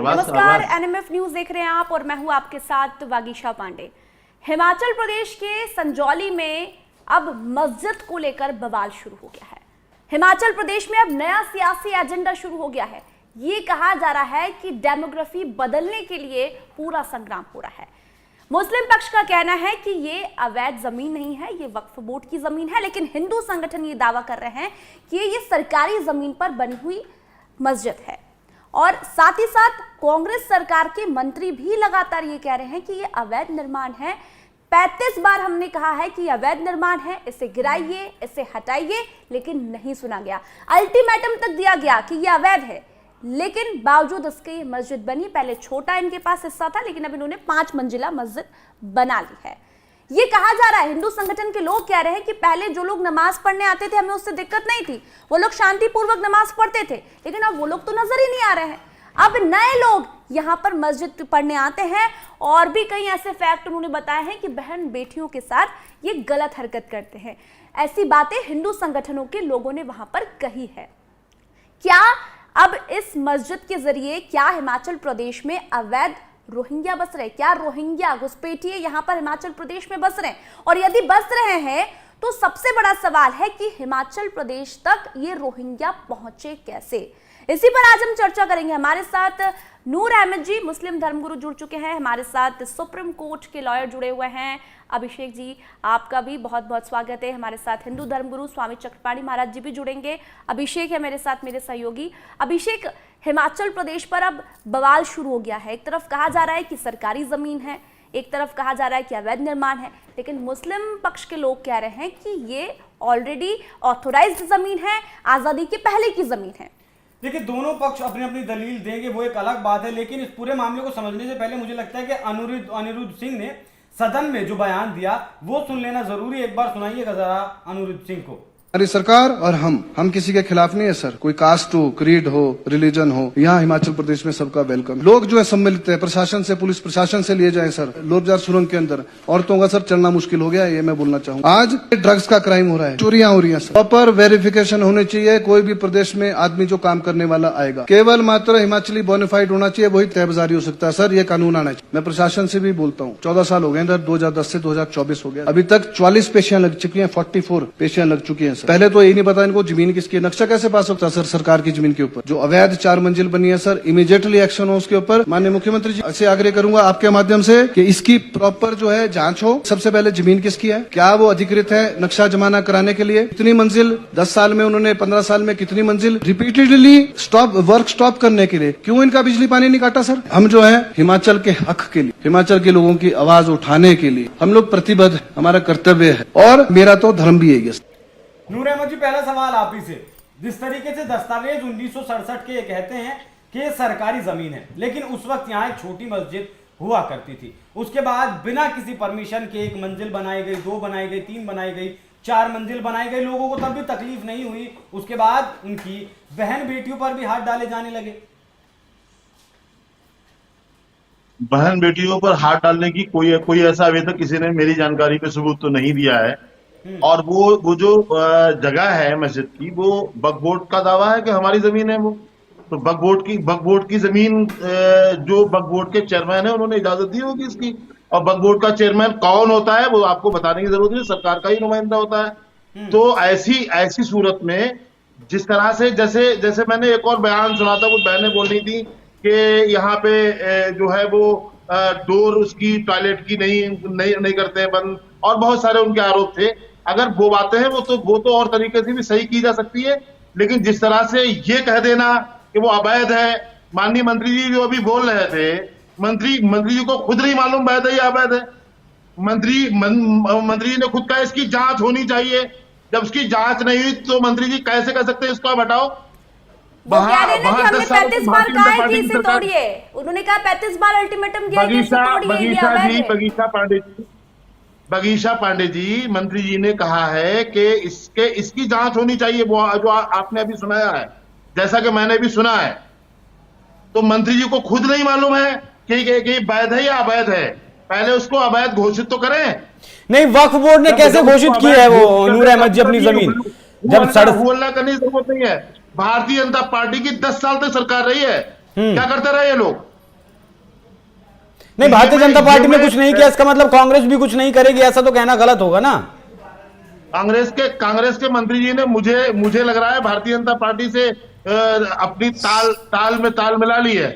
नमस्कार, NMF news देख रहे हैं आप और मैं हूं आपके साथ वागीशा पांडे। हिमाचल प्रदेश के संजौली में अब मस्जिद को लेकर बवाल शुरू हो गया है। हिमाचल प्रदेश में अब नया सियासी एजेंडा शुरू हो गया है। ये कहा जा रहा है कि डेमोग्राफी बदलने के लिए पूरा संग्राम हो रहा है। मुस्लिम पक्ष का कहना है कि ये अवैध जमीन नहीं है, ये वक्फ बोर्ड की जमीन है, लेकिन हिंदू संगठन ये दावा कर रहे हैं कि ये सरकारी जमीन पर बनी हुई मस्जिद है। और साथ ही साथ कांग्रेस सरकार के मंत्री भी लगातार ये कह रहे हैं कि ये अवैध निर्माण है। 35 बार हमने कहा है कि अवैध निर्माण है, इसे गिराइए, इसे हटाइए, लेकिन नहीं सुना गया। अल्टीमेटम तक दिया गया कि ये अवैध है, लेकिन बावजूद इसके मस्जिद बनी। पहले छोटा इनके पास हिस्सा था, लेकिन अब इन्होंने 5 मंजिला मस्जिद बना ली है। ये कहा जा रहा है, हिंदू संगठन के लोग कह रहे हैं कि पहले जो लोग नमाज पढ़ने आते थे हमें उससे दिक्कत नहीं थी, वो लोग शांतिपूर्वक नमाज पढ़ते थे, लेकिन अब वो लोग तो नजर ही नहीं आ रहे हैं। अब नए लोग यहाँ पर मस्जिद पढ़ने आते हैं और भी कई ऐसे फैक्ट उन्होंने बताए हैं कि बहन बेटियों के साथ ये गलत हरकत करते हैं। ऐसी बातें हिंदू संगठनों के लोगों ने वहां पर कही है। क्या अब इस मस्जिद के जरिए क्या हिमाचल प्रदेश में अवैध रोहिंग्या बस रहे? क्या रोहिंग्या घुसपैठिए यहाँ पर हिमाचल प्रदेश में बस रहे हैं? और यदि बस रहे हैं तो सबसे बड़ा सवाल है कि हिमाचल प्रदेश तक ये रोहिंग्या पहुंचे कैसे? इसी पर आज हम चर्चा करेंगे। हमारे साथ नूर अहमद जी, मुस्लिम धर्मगुरु, जुड़ चुके हैं। हमारे साथ सुप्रीम कोर्ट के लॉयर जुड़े हुए हैं। अभिषेक जी, आपका भी बहुत बहुत स्वागत है। हमारे साथ हिंदू धर्मगुरु स्वामी चक्रपाणी महाराज जी भी जुड़ेंगे। अभिषेक है मेरे साथ, मेरे सहयोगी। अभिषेक, हिमाचल प्रदेश पर अब बवाल शुरू हो गया है। एक तरफ कहा जा रहा है कि सरकारी जमीन है, एक तरफ कहा जा रहा है कि अवैध निर्माण है, लेकिन मुस्लिम पक्ष के लोग कह रहे हैं कि ये ऑलरेडी ऑथोराइज्ड जमीन है, आजादी के पहले की जमीन है। देखिए, दोनों पक्ष अपनी अपनी दलील देंगे, वो एक अलग बात है, लेकिन इस पूरे मामले को समझने से पहले मुझे लगता है कि अनिरुद्ध सिंह ने सदन में जो बयान दिया वो सुन लेना जरूरी। एक बार सुनाइएगा जरा अनिरुद्ध सिंह को। हमारी सरकार और हम किसी के खिलाफ नहीं है सर। कोई कास्ट हो, क्रीड हो, रिलीजन हो, यहाँ हिमाचल प्रदेश में सबका वेलकम। लोग जो है सम्मिलित है, प्रशासन से, पुलिस प्रशासन से लिए जाए सर। लोबजार सुरंग के अंदर औरतों का सर चलना मुश्किल हो गया है, ये मैं बोलना चाहूँगा। आज ड्रग्स का क्राइम हो रहा है, चोरियां हो रही है सर। प्रॉपर वेरिफिकेशन होनी चाहिए। कोई भी प्रदेश में आदमी जो काम करने वाला आएगा, केवल मात्र हिमाचली बोनाफाइड होना चाहिए, वही तयबजारी हो सकता है सर। ये कानून आना चाहिए। मैं प्रशासन से भी बोलता हूँ, 14 साल हो गए इधर, 2010 से 2024 हो गया, अभी तक 44 पेशियां लग चुकी है, 44 पेशियां लग चुकी है सर। पहले तो यही नहीं पता इनको जमीन किसकी, नक्शा कैसे पास होता है सर सरकार की जमीन के ऊपर। जो अवैध 4 मंजिल बनी है सर, इमीडिएटली एक्शन हो उसके ऊपर। माननीय मुख्यमंत्री जी से आग्रह करूंगा आपके माध्यम से कि इसकी प्रॉपर जो है जांच हो। सबसे पहले जमीन किसकी है, क्या वो अधिकृत है नक्शा जमाना कराने के लिए? कितनी मंजिल 10 साल में उन्होंने, 15 साल में कितनी मंजिल? रिपीटेडली वर्क स्टॉप करने के लिए क्यों इनका बिजली पानी नहीं काटा सर? हम जो है हिमाचल के हक के लिए, हिमाचल के लोगों की आवाज उठाने के लिए हम लोग प्रतिबद्ध, हमारा कर्तव्य है और मेरा तो धर्म भी है। नूर अहमद जी, पहला सवाल आप ही से। जिस तरीके से दस्तावेज 1967 के कहते हैं कि ये सरकारी जमीन है, लेकिन उस वक्त यहाँ एक छोटी मस्जिद हुआ करती थी। उसके बाद बिना किसी परमिशन के 1 मंजिल बनाई गई, 2 बनाई गई, 3 बनाई गई, 4 मंजिल बनाई गई। लोगों को तब भी तकलीफ नहीं हुई। उसके बाद उनकी बहन बेटियों पर भी हाथ डाले जाने लगे। बहन बेटियों पर हाथ डालने की कोई ऐसा अभी तक किसी ने मेरी जानकारी में सबूत तो नहीं दिया है। और वो जो जगह है मस्जिद की, वो वक्फ बोर्ड का दावा है कि हमारी जमीन है। वो तो वक्फ बोर्ड की जमीन, जो वक्फ बोर्ड के चेयरमैन है उन्होंने इजाजत दी होगी इसकी। और वक्फ बोर्ड का चेयरमैन कौन होता है वो आपको बताने की जरूरत नहीं, सरकार का ही नुमाइंदा होता है। तो ऐसी सूरत में जिस तरह से, जैसे मैंने एक और बयान सुना था, कुछ बहनें बोल रही थी कि यहाँ पे जो है वो डोर उसकी टॉयलेट की नहीं करते हैं बंद, और बहुत सारे उनके आरोप थे। अगर वो बातें हैं वो तो और तरीके से भी सही की जा सकती है, लेकिन जिस तरह से ये कह देना कि वो अवैध है, माननीय मंत्री जी जो अभी बोल रहे थे, मंत्री जी को खुद नहीं मालूम वैध है या अवैध है। मंत्री जी ने खुद कहा इसकी जांच होनी चाहिए। जब उसकी जांच नहीं हुई तो मंत्री जी कैसे कह सकते हैं इसको आप हटाओ? हमने 35 बार कहा है कि इसे तोड़िए। उन्होंने कहा 35 बार अल्टीमेटम दिया कि इसे तोड़िए। बगीशा पांडे जी, मंत्री जी ने कहा है कि इसकी जांच होनी चाहिए, वो जो आपने अभी सुनाया है, जैसा कि मैंने भी सुना है। तो मंत्री जी को खुद नहीं मालूम है कि वैध है या अवैध है। पहले उसको अवैध घोषित तो करें। नहीं, वक्फ बोर्ड ने कैसे घोषित की है वो नूर अहमद जी अपनी जमीन? जब सड़क करने की जरूरत नहीं है। भारतीय जनता पार्टी की 10 साल तक सरकार रही है, क्या करते रहे ये लोग? नहीं, भारतीय जनता पार्टी ने कुछ नहीं किया, इसका मतलब कांग्रेस भी कुछ नहीं करेगी, ऐसा तो कहना गलत होगा ना। कांग्रेस के मंत्री जी ने मुझे लग रहा है भारतीय जनता पार्टी से अपनी ताल में ताल मिला ली है।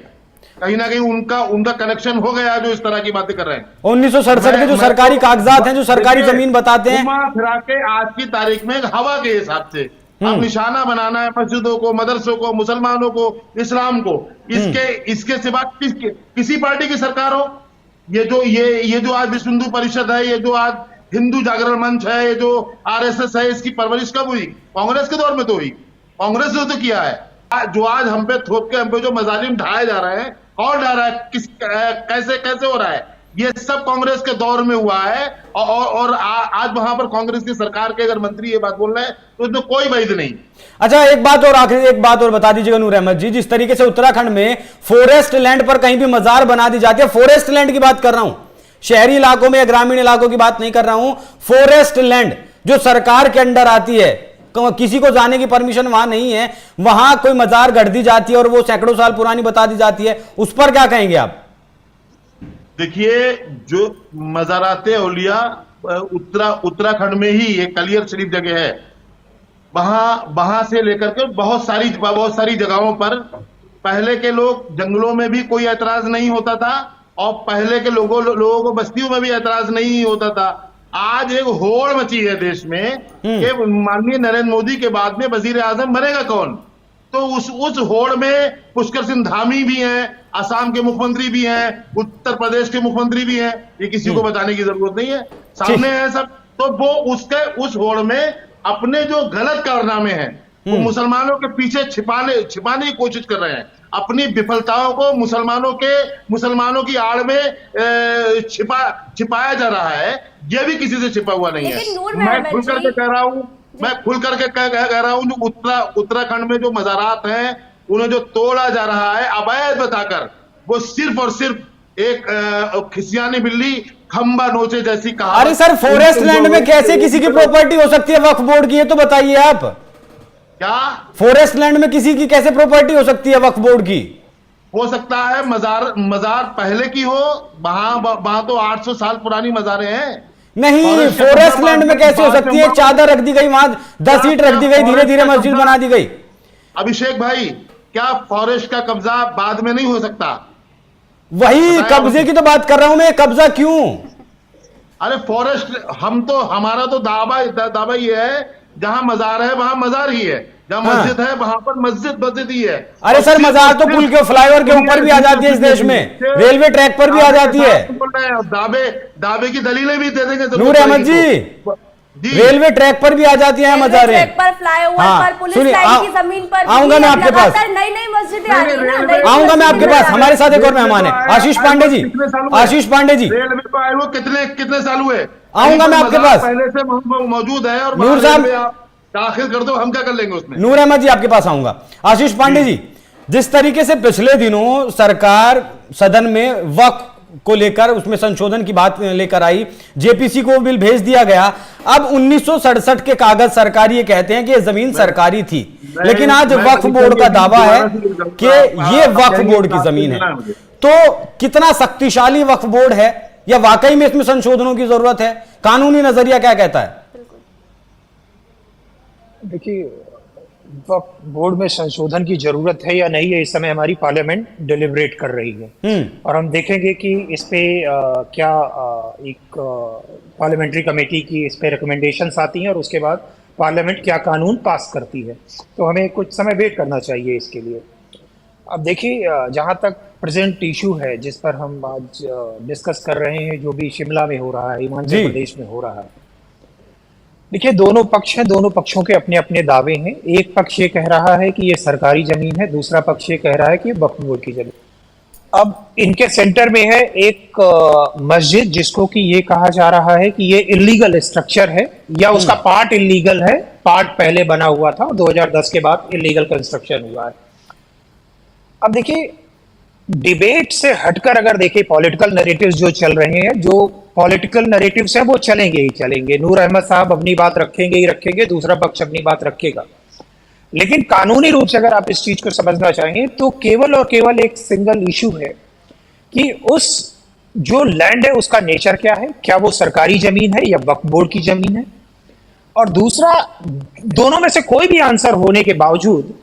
कहीं ना कहीं उनका कनेक्शन हो गया जो इस तरह की बातें कर रहे हैं। 1967 के जो सरकारी कागजात हैं, जो सरकारी जमीन बताते हैं, घुमा फिरा के आज की तारीख में हवा के हिसाब से अब निशाना बनाना है मस्जिदों को, मदरसों को, मुसलमानों को, इस्लाम को। इसके सिवा किसी पार्टी की सरकार हो, ये जो आज विश्व हिंदू परिषद है, ये जो आज हिंदू जागरण मंच है, ये जो आरएसएस है, इसकी परवरिश कब हुई? कांग्रेस के दौर में तो हुई। कांग्रेस ने तो किया है। जो आज हम पे थोप के हम पे जो मजालिम ढाए जा रहे हैं, कौन ढा रहा है, कैसे हो रहा है? ये सब कांग्रेस के दौर में हुआ है। और आज वहां पर कांग्रेस की सरकार के अगर मंत्री ये बात बोल रहे हैं तो इसमें कोई वैध नहीं। अच्छा, एक बात और बता दीजिएगा नूर अहमद जी, जिस तरीके से उत्तराखंड में फॉरेस्ट लैंड पर कहीं भी मजार बना दी जाती है, फॉरेस्ट लैंड की बात कर रहा हूं, शहरी इलाकों में या ग्रामीण इलाकों की बात नहीं कर रहा हूं, फॉरेस्ट लैंड जो सरकार के अंडर आती है, किसी को जाने की परमिशन वहां नहीं है, वहां कोई मजार गढ़ दी जाती है और वो सैकड़ों साल पुरानी बता दी जाती है, उस पर क्या कहेंगे आप? देखिए, जो मज़ाराते औलिया उत्तराखंड में ही एक कलियर शरीफ जगह है, वहां से लेकर के बहुत सारी जगहों पर पहले के लोग जंगलों में भी कोई ऐतराज नहीं होता था और पहले के लोगों को बस्तियों में भी ऐतराज नहीं होता था। आज एक होड़ मची है देश में कि माननीय नरेंद्र मोदी के बाद में वजीर आजम बनेगा कौन। तो उस होड़ में पुष्कर सिंह धामी भी हैं, असम के मुख्यमंत्री भी हैं, उत्तर प्रदेश के मुख्यमंत्री भी हैं, ये किसी को बताने की जरूरत नहीं है, सामने है सब। तो वो उस होड़ में अपने जो गलत कारनामे हैं वो मुसलमानों के पीछे छिपाने की कोशिश कर रहे हैं। अपनी विफलताओं को मुसलमानों की आड़ में छिपाया जा रहा है। यह भी किसी से छिपा हुआ नहीं है। मैं खुल करके कह रहा हूं जो उत्तराखंड में जो मज़ारात हैं उन्हें जो तोड़ा जा रहा है अवैध बताकर, वो सिर्फ और सिर्फ एक खिसियानी बिल्ली खंबा नोचे जैसी कहा। अरे सर, फॉरेस्ट लैंड में कैसे किसी की प्रॉपर्टी हो सकती है वक्फ बोर्ड की? ये तो बताइए आप। क्या फॉरेस्ट लैंड में किसी की कैसे प्रॉपर्टी हो सकती है वक्फ बोर्ड की? हो सकता है मजार पहले की हो, वहां तो 800 साल पुरानी मजारें हैं। नहीं, फॉरेस्ट लैंड में कैसे हो सकती है? एक चादर रख दी गई वहां, 10 ईंट रख दी गई, धीरे धीरे मस्जिद बना दी गई। अभिषेक भाई, क्या फॉरेस्ट का कब्जा बाद में नहीं हो सकता? वही कब्जे की तो बात कर रहा हूं मैं, कब्जा क्यों? अरे फॉरेस्ट हमारा तो दावा ये है, जहां मजार है वहां मजार ही है, जहां मस्जिद है वहां पर मस्जिद ही है। अरे सर, मजार तो पुल के फ्लाईओवर के ऊपर भी आ जाती है इस देश में, रेलवे ट्रैक पर भी आ जाती है। दावे की दलीलें भी दे देंगे नूर अहमद जी, रेलवे ट्रैक पर भी आ जाती है मजारें, ट्रैक पर, फ्लाईओवर पर, पुलिस लाइन की जमीन पर आऊंगा मैं आपके पास, नई मस्जिदें आ रही हैं ना, आऊंगा मैं आपके पास। हमारे साथ एक और मेहमान है, आशीष पांडे जी। आशीष पांडे जी, रेलवे को आए वो कितने साल हुए? आऊंगा मैं आपके पास। पहले से मौजूद है और नूर साहब दाखिल कर दो, हम क्या कर लेंगे उसमें? नूर अहमद जी आपके पास आऊंगा। आशीष पांडे जी, जिस तरीके से पिछले दिनों सरकार सदन में वक्फ को लेकर उसमें संशोधन की बात लेकर आई, जेपीसी को बिल भेज दिया गया। अब 1967 के कागज सरकारी ये कहते हैं कि ये जमीन सरकारी थी, लेकिन आज वक्फ बोर्ड का दावा है कि ये वक्फ बोर्ड की जमीन है। तो कितना शक्तिशाली वक्फ बोर्ड है, या वाकई में इसमें संशोधनों की जरूरत है? कानूनी नजरिया क्या कहता है? देखिए, वक्फ बोर्ड में संशोधन की जरूरत है या नहीं है, इस समय हमारी पार्लियामेंट डिलिब्रेट कर रही है और हम देखेंगे कि इस पे क्या एक पार्लियामेंट्री कमेटी की इस पे रिकमेंडेशंस आती हैं और उसके बाद पार्लियामेंट क्या कानून पास करती है। तो हमें कुछ समय वेट करना चाहिए इसके लिए। अब देखिए, जहाँ तक प्रेजेंट इशू है जिस पर हम आज डिस्कस कर रहे हैं, जो भी शिमला में हो रहा है, हिमाचल प्रदेश में हो रहा है, देखिए दोनों पक्ष हैं, दोनों पक्षों के अपने अपने दावे हैं। एक पक्ष ये कह रहा है कि ये सरकारी जमीन है, दूसरा पक्ष ये कह रहा है कि ये वक्फ बोर्ड की जमीन। अब इनके सेंटर में है एक मस्जिद जिसको कि ये कहा जा रहा है कि ये इलीगल स्ट्रक्चर है, या उसका पार्ट इलीगल है, पार्ट पहले बना हुआ था, 2010 के बाद इलीगल कंस्ट्रक्शन हुआ है। अब देखिए, डिबेट से हटकर अगर देखिए पॉलिटिकल नैरेटिव्स जो चल रहे हैं, जो पॉलिटिकल नैरेटिव्स हैं वो चलेंगे ही चलेंगे। नूर अहमद साहब अपनी बात रखेंगे ही रखेंगे, दूसरा पक्ष अपनी बात रखेगा, लेकिन कानूनी रूप से अगर आप इस चीज को समझना चाहेंगे तो केवल और केवल एक सिंगल इशू है कि उस जो लैंड है उसका नेचर क्या है, क्या वो सरकारी जमीन है या वक्फ बोर्ड की जमीन है। और दूसरा, दोनों में से कोई भी आंसर होने के बावजूद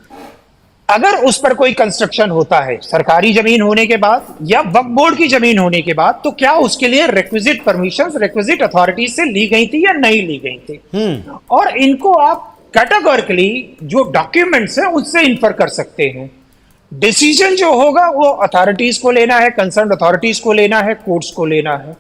अगर उस पर कोई कंस्ट्रक्शन होता है सरकारी जमीन होने के बाद या वक्फ बोर्ड की जमीन होने के बाद, तो क्या उसके लिए रिक्विजिट परमिशंस रिक्विजिट अथॉरिटीज से ली गई थी या नहीं ली गई थी। और इनको आप कैटेगोरिकली जो डॉक्यूमेंट्स है उससे इन्फर कर सकते हैं। डिसीजन जो होगा वो अथॉरिटीज को लेना है, कंसर्न अथॉरिटीज को लेना है, कोर्ट्स को लेना है।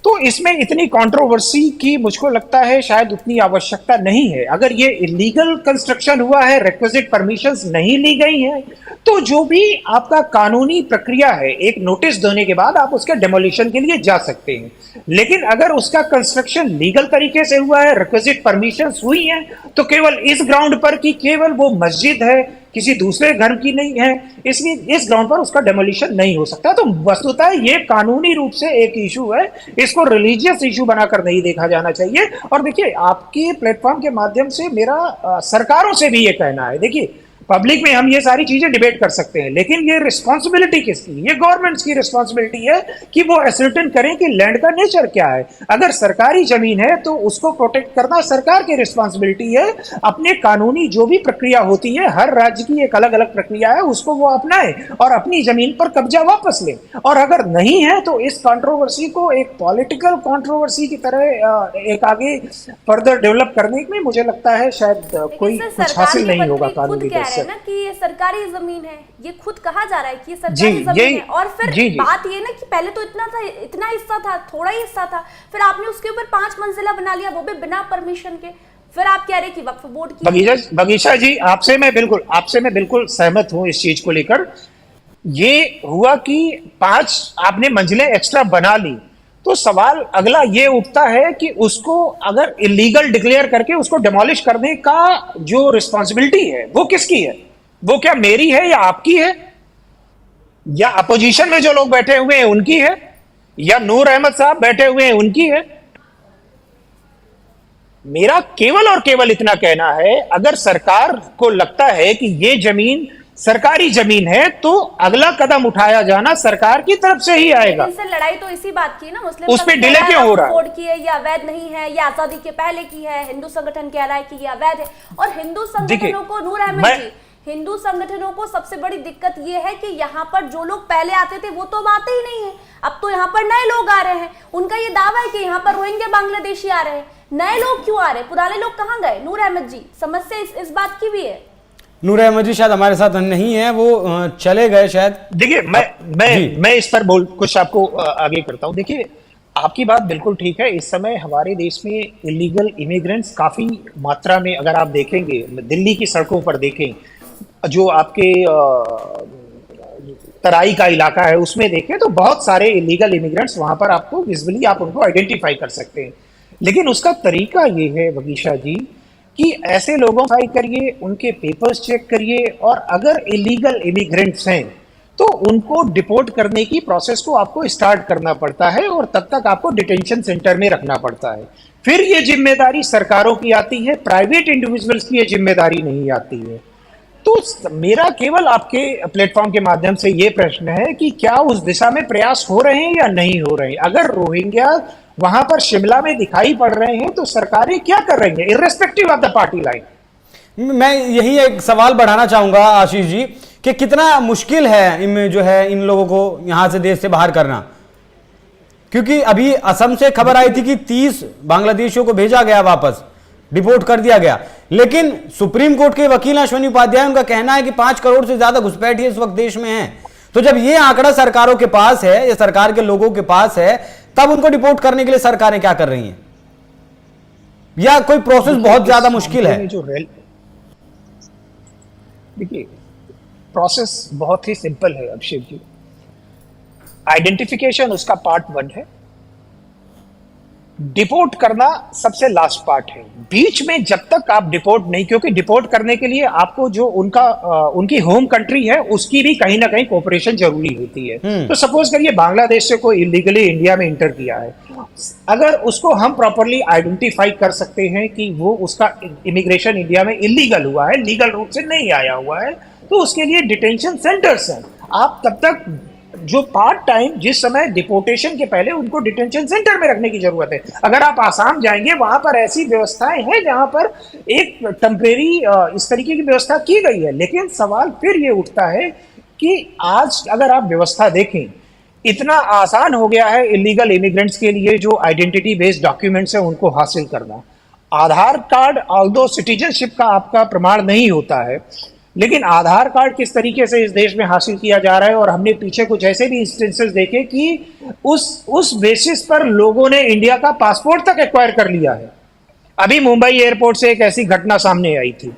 तो इसमें इतनी कंट्रोवर्सी की मुझको लगता है शायद उतनी आवश्यकता नहीं है। अगर ये इलीगल कंस्ट्रक्शन हुआ है, रिक्विजिट परमिशंस नहीं ली गई हैं, तो जो भी आपका कानूनी प्रक्रिया है, एक नोटिस देने के बाद आप उसके डेमोलिशन के लिए जा सकते हैं। लेकिन अगर उसका कंस्ट्रक्शन लीगल तरीके से हुआ है, रिक्विजिट परमिशंस हुई हैं, तो केवल इस ग्राउंड पर कि केवल वो मस्जिद है, किसी दूसरे धर्म की नहीं है, इसलिए इस ग्राउंड पर उसका डेमोलिशन नहीं हो सकता। तो वस्तुतः ये कानूनी रूप से एक इशू है, इसको रिलीजियस इशू बनाकर नहीं देखा जाना चाहिए। और देखिए, आपके प्लेटफॉर्म के माध्यम से मेरा सरकारों से भी ये कहना है, देखिए पब्लिक में हम ये सारी चीजें डिबेट कर सकते हैं, लेकिन ये रिस्पॉन्सिबिलिटी किसकी, ये गवर्नमेंट्स की रिस्पॉन्सिबिलिटी है कि वो एसर्टेन करें कि लैंड का नेचर क्या है। अगर सरकारी जमीन है तो उसको प्रोटेक्ट करना सरकार की रिस्पॉन्सिबिलिटी है। अपने कानूनी जो भी प्रक्रिया होती है, हर राज्य की एक अलग अलग प्रक्रिया है, उसको वो अपनाए और अपनी जमीन पर कब्जा वापस ले। और अगर नहीं है तो इस कंट्रोवर्सी को एक पॉलिटिकल कंट्रोवर्सी की तरह एक आगे फर्दर डेवलप करने में मुझे लगता है शायद कोई कुछ हासिल नहीं होगा कानूनी रूप से। ना कि ये सरकारी जमीन है, ये खुद कहा जा रहा है कि ये सरकारी जमीन है। और फिर बात ये ना कि पहले तो इतना हिस्सा था, थोड़ा ही हिस्सा था, फिर आपने उसके ऊपर 5 मंजिला बना लिया, वो भी बिना परमिशन के। फिर आप कह रहे हैं कि वक्फ बोर्ड की। बगीचा जी, आपसे मैं बिल्कुल सहमत हूं इस चीज को लेकर। ये हुआ कि 5 आपने मंजिलें एक्स्ट्रा बना ली, तो सवाल अगला ये उठता है कि उसको अगर इलीगल डिक्लेयर करके उसको डिमोलिश करने का जो रिस्पॉन्सिबिलिटी है वो किसकी है? वो क्या मेरी है या आपकी है, या अपोजिशन में जो लोग बैठे हुए हैं उनकी है, या नूर अहमद साहब बैठे हुए हैं उनकी है? मेरा केवल और केवल इतना कहना है, अगर सरकार को लगता है कि ये जमीन सरकारी जमीन है तो अगला कदम उठाया जाना सरकार की तरफ से ही आएगा। इनसे लड़ाई तो इसी बात की है ना, मुस्लिम उस पे डिले क्यों हो रहा है? बोर्ड की है या अवैध नहीं है, या आजादी के पहले की है, हिंदू संगठन कह रहा है कि ये अवैध है। और हिंदू संगठनों को, नूर अहमद जी, हिंदू संगठनों को सबसे बड़ी दिक्कत ये है कि यहाँ पर जो लोग पहले आते थे वो तो अब आते ही नहीं है। अब तो यहाँ पर नए लोग आ रहे हैं। उनका ये दावा है कि यहाँ पर रोहिंग्या बांग्लादेशी आ रहे हैं। नए लोग क्यों आ रहे हैं? पुराने लोग कहाँ गए? नूर अहमद जी, समस्या इस बात की भी है। नूर अहमद जी शायद हमारे साथ नहीं है, वो चले गए शायद। देखिए, मैं इस पर कुछ आपको आगे करता हूं। देखिए, आपकी बात बिल्कुल ठीक है। इस समय हमारे देश में इलीगल इमिग्रेंट्स काफी मात्रा में, अगर आप देखेंगे दिल्ली की सड़कों पर देखें, जो आपके तराई का इलाका है उसमें देखें, तो बहुत सारे इलीगल इमिग्रेंट्स वहां पर आपको विजुअली आप उनको आइडेंटिफाई कर सकते हैं। लेकिन उसका तरीका ये है बगीचा जी कि ऐसे लोगों को करिए, उनके पेपर्स चेक करिए, और अगर इलीगल इमिग्रेंट्स हैं तो उनको डिपोर्ट करने की प्रोसेस को आपको स्टार्ट करना पड़ता है, और तब तक आपको डिटेंशन सेंटर में रखना पड़ता है। फिर ये जिम्मेदारी सरकारों की आती है, प्राइवेट इंडिविजुअल्स की ये जिम्मेदारी नहीं आती है। तो मेरा केवल आपके प्लेटफॉर्म के माध्यम से ये प्रश्न है कि क्या उस दिशा में प्रयास हो रहे हैं या नहीं हो रहे हैं? अगर रोहिंग्या वहां पर शिमला में दिखाई पड़ रहे हैं तो सरकारें क्या कर रही हैं, irrespective of the party line? मैं यही एक सवाल बढ़ाना चाहूंगा आशीष जी कि कितना मुश्किल है जो है इन लोगों को यहां से देश से बाहर करना, क्योंकि अभी असम से खबर आई थी कि 30 बांग्लादेशियों को भेजा गया, वापस डिपोर्ट कर दिया गया। लेकिन सुप्रीम कोर्ट के वकील अश्विनी उपाध्याय, उनका कहना है कि 5 करोड़ से ज्यादा घुसपैठिए इस वक्त देश में हैं। तो जब ये आंकड़ा सरकारों के पास है या सरकार के लोगों के पास है, तब उनको डिपोर्ट करने के लिए सरकारें क्या कर रही हैं? या कोई प्रोसेस बहुत ज्यादा मुश्किल है? देखिए, प्रोसेस बहुत ही सिंपल है अभिषेक जी। आइडेंटिफिकेशन उसका पार्ट 1 है, डिपोर्ट करना सबसे लास्ट पार्ट है। बीच में जब तक आप डिपोर्ट नहीं, क्योंकि डिपोर्ट करने के लिए आपको जो उनकी होम कंट्री है उसकी भी कहीं ना कहीं कोऑपरेशन जरूरी होती है। तो सपोज करिए बांग्लादेश से कोई इलीगली इंडिया में इंटर किया है, अगर उसको हम प्रॉपरली आइडेंटिफाई कर सकते हैं कि वो उसका इमिग्रेशन इंडिया में इलीगल हुआ है, लीगल रूप से नहीं आया हुआ है, तो उसके लिए डिटेंशन सेंटर्स हैं। आप तब तक जो पार्ट टाइम जिस समय डिपोर्टेशन के पहले उनको डिटेंशन सेंटर में रखने की जरूरत है। अगर आप आसाम जाएंगे वहां पर ऐसी व्यवस्थाएं हैं जहां पर एक टेम्परेरी इस तरीके की व्यवस्था की गई है। लेकिन सवाल फिर ये उठता है कि आज अगर आप व्यवस्था देखें, इतना आसान हो गया है इलीगल इमिग्रेंट्स के लिए जो आइडेंटिटी बेस्ड डॉक्यूमेंट्स है उनको हासिल करना। आधार कार्ड ऑल्दो सिटीजनशिप का आपका प्रमाण नहीं होता है, लेकिन आधार कार्ड किस तरीके से इस देश में हासिल किया जा रहा है। और हमने पीछे कुछ ऐसे भी इंस्टेंसेस देखे कि उस बेसिस पर लोगों ने इंडिया का पासपोर्ट तक एक्वायर कर लिया है। अभी मुंबई एयरपोर्ट से एक ऐसी घटना सामने आई थी।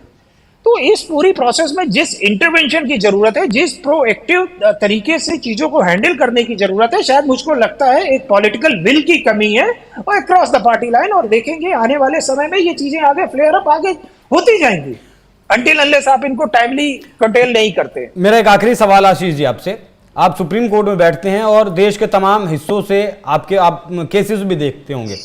तो इस पूरी प्रोसेस में जिस इंटरवेंशन की जरूरत है, जिस प्रोएक्टिव तरीके से चीजों को हैंडल करने की जरूरत है, शायद मुझको लगता है एक पॉलिटिकल विल की कमी है और अक्रॉस द पार्टी लाइन। और देखेंगे आने वाले समय में ये चीजें आगे फ्लेयर अप आगे होती जाएंगी अनटिल अनलेस आप इनको टाइमली कंटेल नहीं करते। मेरा एक आखिरी सवाल आशीष जी आपसे, आप सुप्रीम कोर्ट में बैठते हैं और देश के तमाम हिस्सों से आप केसेस भी देखते होंगे,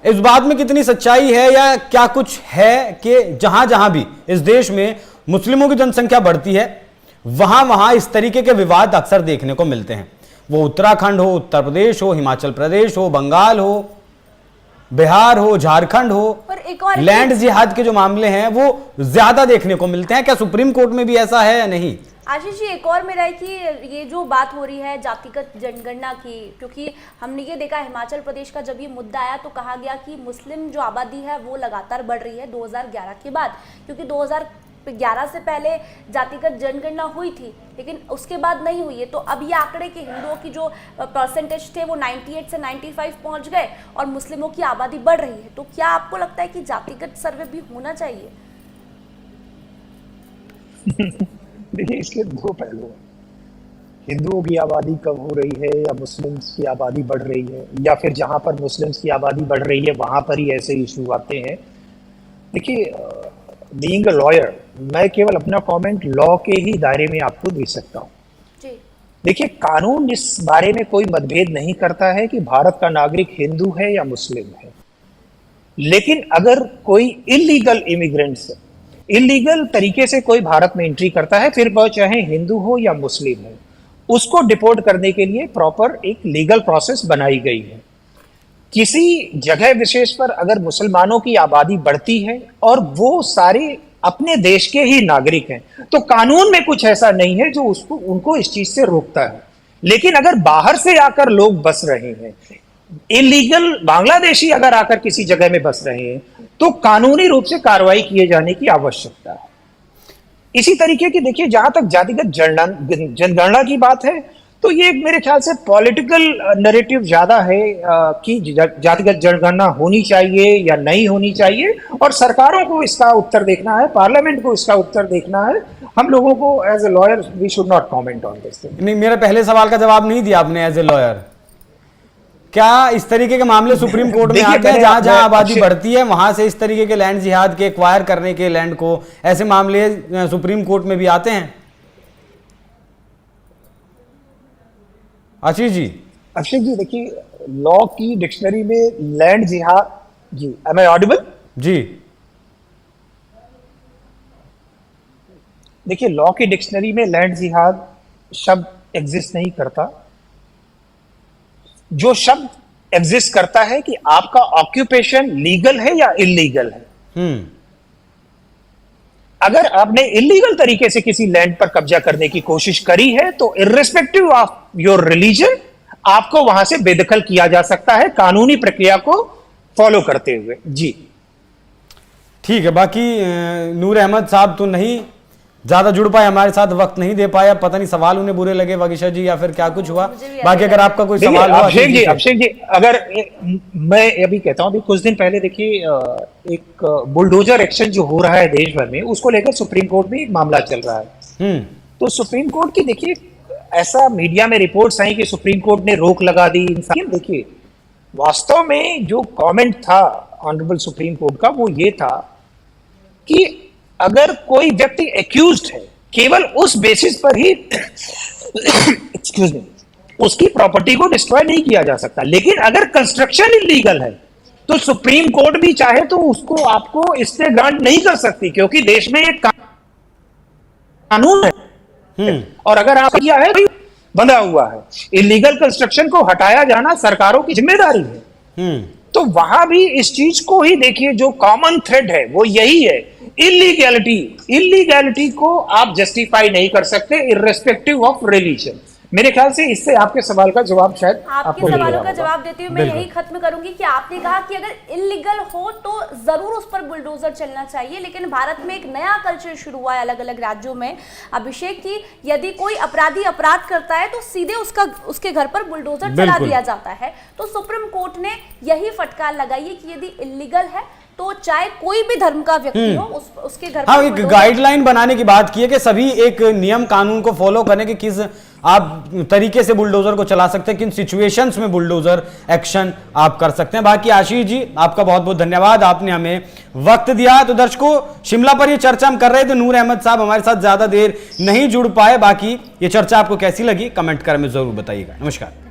इस बात में कितनी सच्चाई है या क्या कुछ है कि जहां जहां भी इस देश में मुस्लिमों की जनसंख्या बढ़ती है वहां वहां इस तरीके के विवाद अक्सर देखने को मिलते हैं, वो उत्तराखंड हो, उत्तर प्रदेश हो, हिमाचल प्रदेश हो, बंगाल हो, बिहार हो, झारखंड हो, लैंड जिहाद के जो मामले हैं वो ज्यादा देखने को मिलते हैं। क्या सुप्रीम कोर्ट में भी ऐसा है या नहीं? आशीष जी, एक और मेरा है कि ये जो बात हो रही है जातिगत जनगणना की, क्योंकि हमने ये देखा हिमाचल प्रदेश का जब ये मुद्दा आया तो कहा गया कि मुस्लिम जो आबादी है वो लगातार बढ़ रही है 2011 के बाद, क्योंकि 2011 से पहले जातिगत जनगणना हुई थी लेकिन उसके बाद नहीं हुई है। तो अब ये आंकड़े के हिंदुओं की जो परसेंटेज थे वो 98 से 95 पहुंच गए और मुस्लिमों की आबादी बढ़ रही है। तो क्या आपको लगता है कि जातिगत सर्वे भी होना चाहिए? देखिए, इसके दो पहलू हैं। हिंदुओं की आबादी कम हो रही है या मुस्लिम्स की आबादी बढ़ रही है, या फिर जहां पर मुस्लिम्स की आबादी बढ़ रही है वहां पर ही ऐसे इशू आते हैं। देखिए, बीइंग अ लॉयर मैं केवल अपना कमेंट लॉ के ही दायरे में आपको दे सकता हूँ। देखिए, कानून इस बारे में कोई मतभेद नहीं करता है कि भारत का नागरिक हिंदू है या मुस्लिम है। लेकिन अगर कोई इलीगल इमिग्रेंट्स इलीगल तरीके से कोई भारत में एंट्री करता है, फिर वह चाहे हिंदू हो या मुस्लिम हो, उसको डिपोर्ट करने के लिए प्रॉपर एक लीगल प्रोसेस बनाई गई है। किसी जगह विशेष पर अगर मुसलमानों की आबादी बढ़ती है और वो सारे अपने देश के ही नागरिक हैं, तो कानून में कुछ ऐसा नहीं है जो उनको इस चीज से रोकता है। लेकिन अगर बाहर से आकर लोग बस रहे हैं, इलीगल बांग्लादेशी अगर आकर किसी जगह में बस रहे हैं, तो कानूनी रूप से कार्रवाई किए जाने की आवश्यकता है। इसी तरीके की देखिए, जहां तक जातिगत जनगणना की बात है, तो ये मेरे ख्याल से पॉलिटिकल नैरेटिव ज्यादा है कि जातिगत जनगणना होनी चाहिए या नहीं होनी चाहिए, और सरकारों को इसका उत्तर देखना है, पार्लियामेंट को इसका उत्तर देखना है। हम लोगों को as a lawyer we should not comment on this thing. नहीं, मेरे पहले सवाल का जवाब नहीं दिया आपने एज ए लॉयर। क्या इस तरीके के मामले सुप्रीम कोर्ट में आते हैं जहां जहां आबादी बढ़ती है वहां से इस तरीके के लैंड जिहाद के एक्वायर करने के लैंड को, ऐसे मामले सुप्रीम कोर्ट में भी आते हैं? आशीष जी, अभिषेक जी, देखिए, लॉ की डिक्शनरी में लैंड जिहाद, जी एम आई ऑडिबल? जी, देखिए, लॉ की डिक्शनरी में लैंड जिहाद शब्द एग्जिस्ट नहीं करता। जो शब्द एग्जिस्ट करता है कि आपका ऑक्यूपेशन लीगल है या इलीगल है। अगर आपने इलीगल तरीके से किसी लैंड पर कब्जा करने की कोशिश करी है तो इर्रिस्पेक्टिव ऑफ योर रिलीजन आपको वहां से बेदखल किया जा सकता है, कानूनी प्रक्रिया को फॉलो करते हुए। जी ठीक है। बाकी नूर अहमद साहब तो नहीं ज्यादा जुड़ पाए हमारे साथ, वक्त नहीं दे पाया, पता नहीं सवाल उन्हें बुरे लगे वागीशा जी या फिर क्या कुछ हुआ। बाकी अगर आपका कोई सवाल हो अभिषेक जी, अगर मैं अभी कहता हूं, अभी कुछ दिन पहले देखिए एक बुलडोजर एक्शन जो हो रहा है देश भर में, उसको लेकर सुप्रीम कोर्ट में एक मामला चल रहा है। तो सुप्रीम कोर्ट की देखिए, ऐसा मीडिया में रिपोर्ट्स आई कि सुप्रीम कोर्ट ने रोक लगा दी। देखिए, वास्तव में जो कमेंट था ऑनरेबल सुप्रीम कोर्ट का वो ये था कि अगर कोई व्यक्ति एक्यूज्ड है, केवल उस बेसिस पर ही एक्सक्यूज मी, उसकी प्रॉपर्टी को डिस्ट्रॉय नहीं किया जा सकता। लेकिन अगर कंस्ट्रक्शन इलीगल है तो सुप्रीम कोर्ट भी चाहे तो उसको आपको इससे ग्रांट नहीं कर सकती, क्योंकि देश में एक कानून है। और अगर आप किया है बंधा हुआ है। इलीगल कंस्ट्रक्शन को हटाया जाना सरकारों की जिम्मेदारी है। तो वहां भी इस चीज को ही देखिए, जो कॉमन थ्रेड है वो यही है, इलीगैलिटी को आप जस्टिफाई नहीं कर सकते इर्रेस्पेक्टिव ऑफ रिलीजन। मेरे ख्याल से इससे आपके सवाल का जवाब शायद आपके सवालों का जवाब देते हुए मैं यही खत्म करूंगी कि आपने कहा कि अगर इलीगल हो तो जरूर उस पर बुलडोजर चलना चाहिए, लेकिन भारत में एक नया कल्चर शुरू हुआ है अलग अलग राज्यों में, अभिषेक, की यदि कोई अपराधी अपराध करता है तो सीधे उसके घर पर बुलडोजर चला दिया जाता है। तो सुप्रीम कोर्ट ने यही फटकार लगाई है कि यदि इलीगल है तो चाहे कोई भी धर्म का व्यक्ति हो उसके घर पर एक गाइडलाइन बनाने की बात की है कि सभी एक नियम कानून को फॉलो करने के किस आप तरीके से बुलडोजर को चला सकते हैं, किन सिचुएशंस में बुलडोजर एक्शन आप कर सकते हैं। बाकी आशीष जी आपका बहुत बहुत धन्यवाद, आपने हमें वक्त दिया। तो दर्शकों, शिमला पर ये चर्चा हम कर रहे थे, नूर अहमद साहब हमारे साथ ज्यादा देर नहीं जुड़ पाए। बाकी ये चर्चा आपको कैसी लगी कमेंट कर हमें जरूर बताइएगा। नमस्कार।